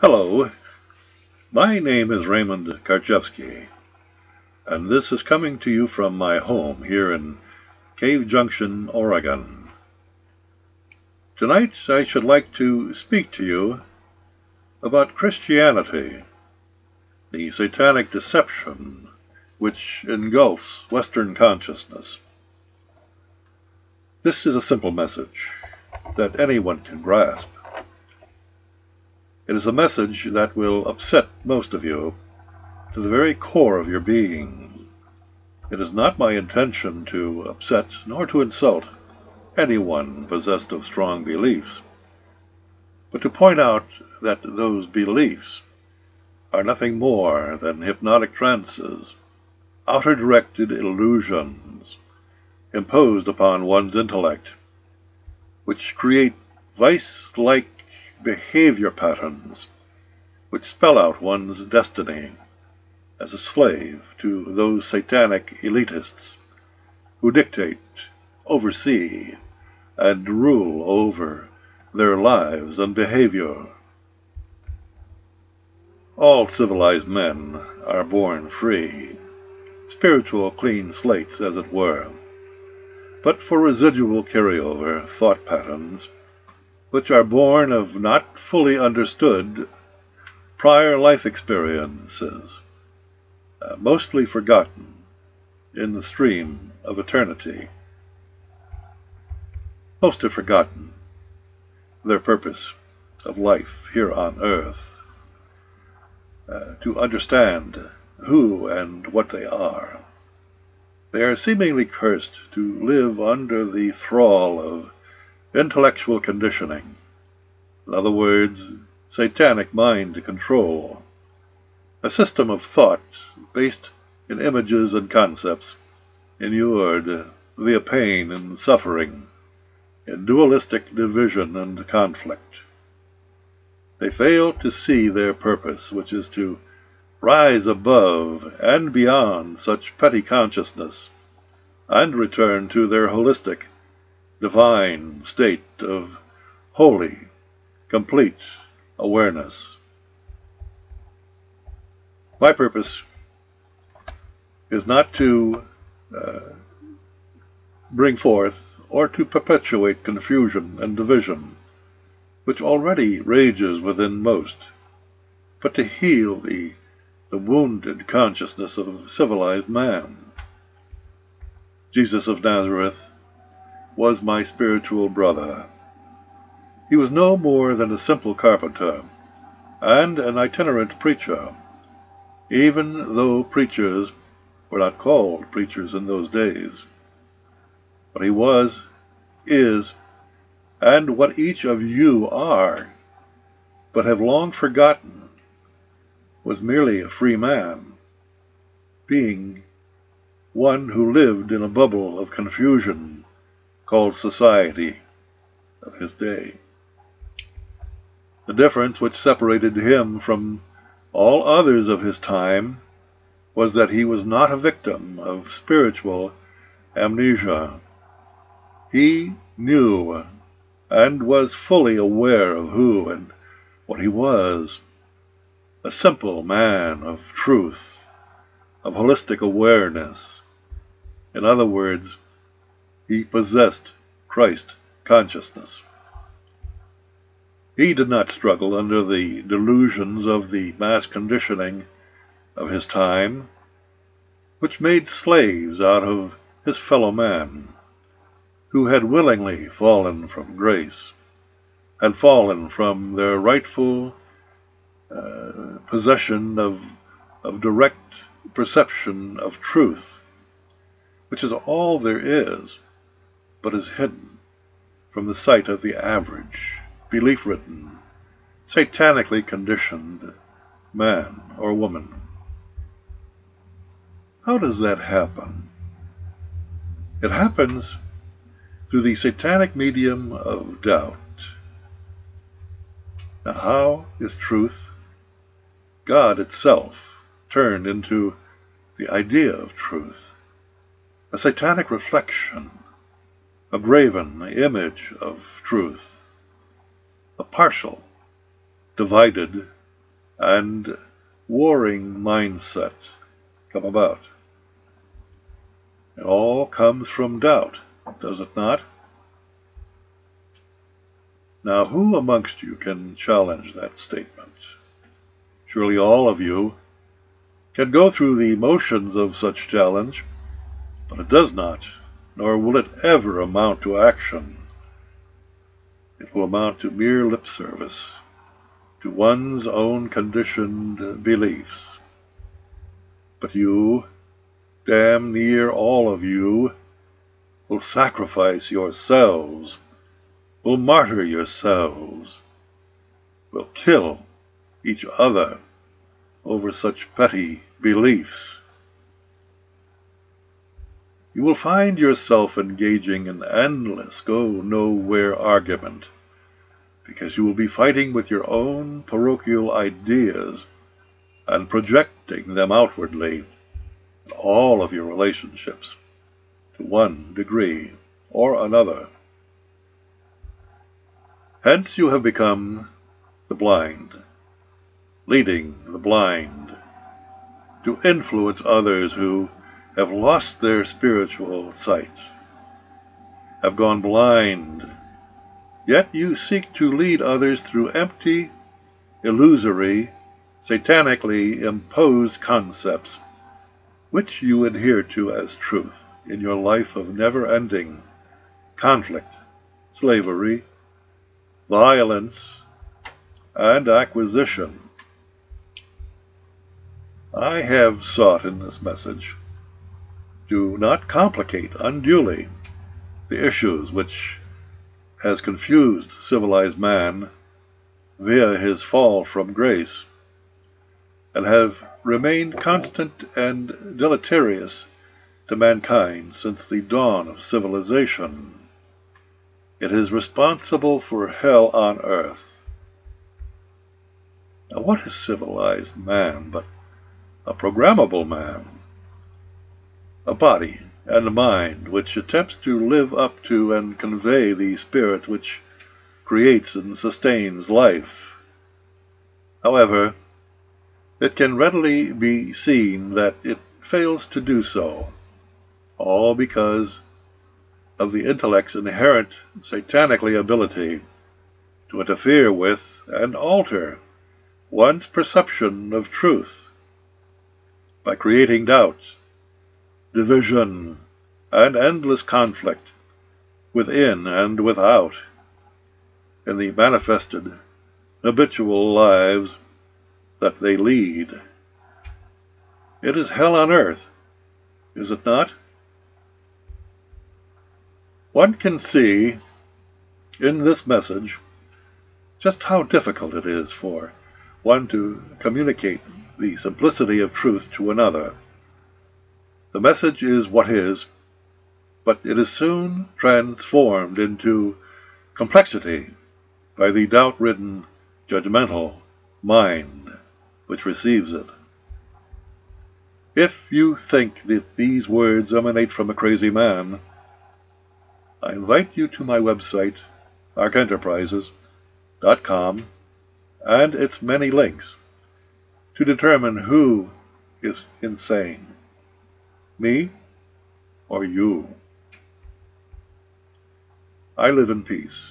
Hello, my name is Raymond Karchevsky, and this is coming to you from my home here in Cave Junction, Oregon. Tonight I should like to speak to you about Christianity, the Satanic Deception which engulfs Western consciousness. This is a simple message that anyone can grasp. It is a message that will upset most of you to the very core of your being. It is not my intention to upset nor to insult anyone possessed of strong beliefs, but to point out that those beliefs are nothing more than hypnotic trances, outer-directed illusions imposed upon one's intellect, which create vice-like behavior patterns which spell out one's destiny as a slave to those satanic elitists who dictate, oversee, and rule over their lives and behavior. All civilized men are born free, spiritual clean slates, as it were, but for residual carryover thought patterns which are born of not fully understood prior life experiences, mostly forgotten in the stream of eternity. Most have forgotten their purpose of life here on earth, to understand who and what they are. They are seemingly cursed to live under the thrall of intellectual conditioning, in other words, satanic mind control, a system of thought based in images and concepts, inured via pain and suffering, in dualistic division and conflict. They fail to see their purpose, which is to rise above and beyond such petty consciousness and return to their holistic, divine state of holy, complete awareness. My purpose is not to bring forth or to perpetuate confusion and division, which already rages within most, but to heal the wounded consciousness of civilized man. Jesus of Nazareth was my spiritual brother. He was no more than a simple carpenter and an itinerant preacher, even though preachers were not called preachers in those days. But he was, is, and what each of you are, but have long forgotten, was merely a free man, being one who lived in a bubble of confusion called society of his day. The difference which separated him from all others of his time was that he was not a victim of spiritual amnesia. He knew and was fully aware of who and what he was, a simple man of truth, of holistic awareness. In other words, he possessed Christ consciousness. He did not struggle under the delusions of the mass conditioning of his time, which made slaves out of his fellow man, who had willingly fallen from grace, had fallen from their rightful possession of direct perception of truth, which is all there is, but is hidden from the sight of the average, belief-ridden, satanically conditioned man or woman. How does that happen? It happens through the satanic medium of doubt. Now, how is truth, God itself, turned into the idea of truth? A satanic reflection, a graven image of truth, a partial, divided and warring mindset come about? It all comes from doubt, does it not? Now, who amongst you can challenge that statement? Surely all of you can go through the motions of such challenge, but it does not, nor will it ever amount to action. It will amount to mere lip service, to one's own conditioned beliefs. But you, damn near all of you, will sacrifice yourselves, will martyr yourselves, will kill each other over such petty beliefs. You will find yourself engaging in endless go-nowhere argument, because you will be fighting with your own parochial ideas and projecting them outwardly in all of your relationships, to one degree or another. Hence you have become the blind, leading the blind, to influence others who have lost their spiritual sight, have gone blind, yet you seek to lead others through empty, illusory, satanically imposed concepts, which you adhere to as truth in your life of never-ending conflict, slavery, violence, and acquisition. I have sought in this message to not complicate unduly the issues which has confused civilized man via his fall from grace, and have remained constant and deleterious to mankind since the dawn of civilization. It is responsible for hell on earth. Now, what is civilized man but a programmable man? A body and a mind which attempts to live up to and convey the spirit which creates and sustains life. However, it can readily be seen that it fails to do so, all because of the intellect's inherent satanically ability to interfere with and alter one's perception of truth by creating doubt, division, and endless conflict within and without in the manifested, habitual lives that they lead. It is hell on earth, is it not? One can see in this message just how difficult it is for one to communicate the simplicity of truth to another. The message is what is, but it is soon transformed into complexity by the doubt-ridden, judgmental mind which receives it. If you think that these words emanate from a crazy man, I invite you to my website, arkenterprises.com, and its many links, to determine who is insane, me or you. I live in peace.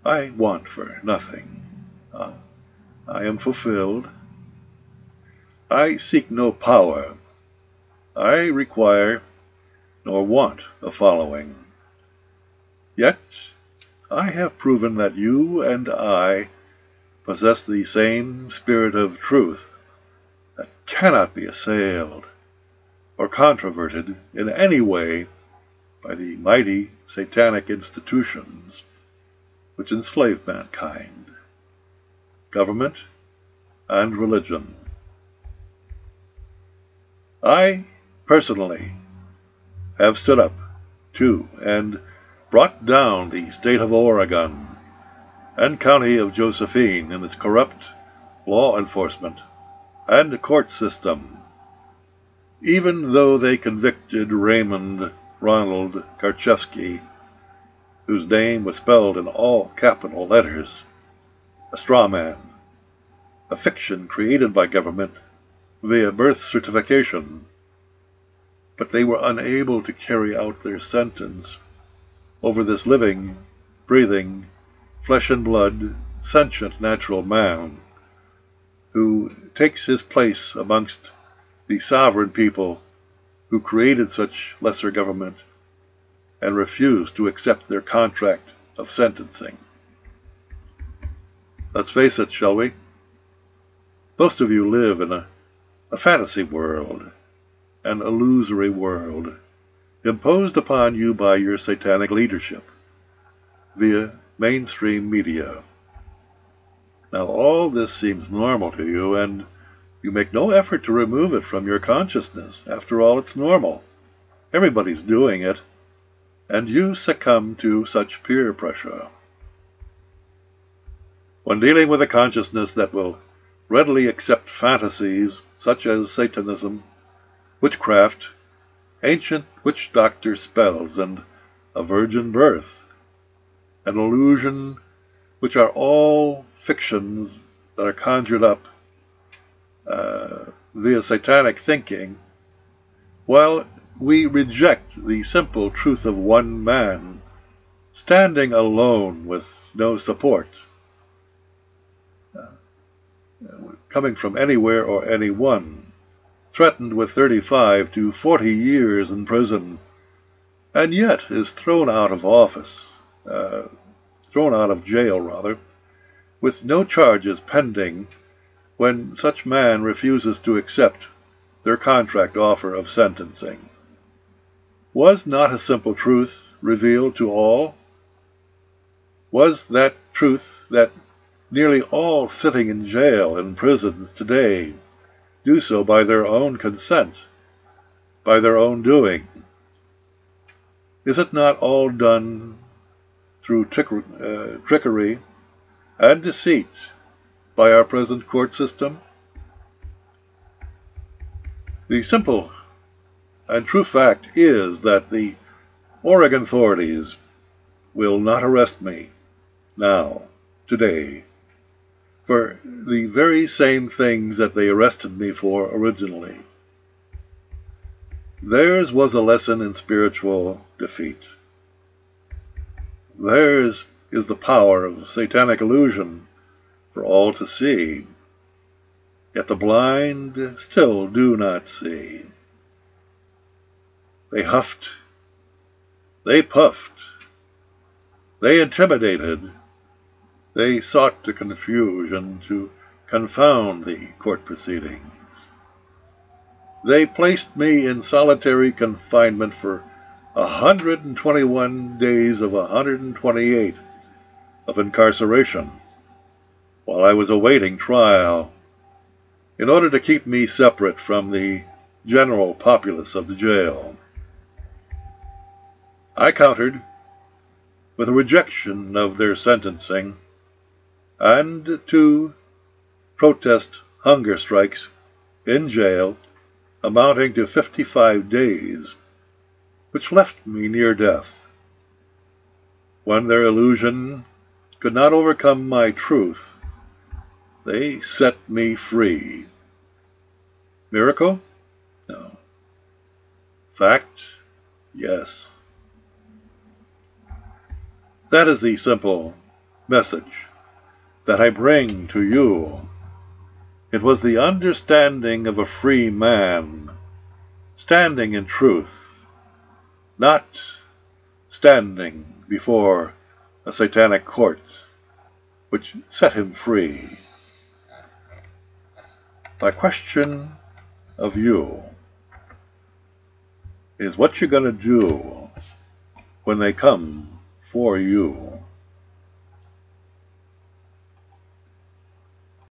I want for nothing. I am fulfilled. I seek no power. I require nor want a following. Yet I have proven that you and I possess the same spirit of truth that cannot be assailed or controverted in any way by the mighty satanic institutions which enslave mankind, government, and religion. I, personally, have stood up to and brought down the state of Oregon and county of Josephine in its corrupt law enforcement and court system, even though they convicted Raymond Ronald Karchevsky, whose name was spelled in all capital letters, a straw man, a fiction created by government via birth certification, but they were unable to carry out their sentence over this living, breathing, flesh and blood, sentient natural man who takes his place amongst the sovereign people who created such lesser government and refused to accept their contract of sentencing. Let's face it, shall we? Most of you live in a fantasy world, an illusory world, imposed upon you by your satanic leadership via mainstream media. Now all this seems normal to you, and you make no effort to remove it from your consciousness. After all, it's normal. Everybody's doing it, and you succumb to such peer pressure. When dealing with a consciousness that will readily accept fantasies such as Satanism, witchcraft, ancient witch doctor spells, and a virgin birth, an illusion which are all fictions that are conjured up via satanic thinking, while we reject the simple truth of one man, standing alone with no support, coming from anywhere or anyone, threatened with 35 to 40 years in prison, and yet is thrown out of jail rather, with no charges pending when such man refuses to accept their contract offer of sentencing. Was not a simple truth revealed to all? Was that truth that nearly all sitting in jail and prisons today do so by their own consent, by their own doing? Is it not all done through trickery and deceit by our present court system? The simple and true fact is that the Oregon authorities will not arrest me now, today, for the very same things that they arrested me for originally. Theirs was a lesson in spiritual defeat. Theirs is the power of satanic illusion for all to see, yet the blind still do not see. They huffed, they puffed, they intimidated, they sought to confuse and to confound the court proceedings. They placed me in solitary confinement for 121 days of 128 of incarceration, while I was awaiting trial, in order to keep me separate from the general populace of the jail. I countered with a rejection of their sentencing and 2 protest hunger strikes in jail amounting to 55 days, which left me near death. When their illusion could not overcome my truth, they set me free. Miracle? No. Fact? Yes. That is the simple message that I bring to you. It was the understanding of a free man, standing in truth, not standing before a satanic court, which set him free. My question of you is what you're going to do when they come for you.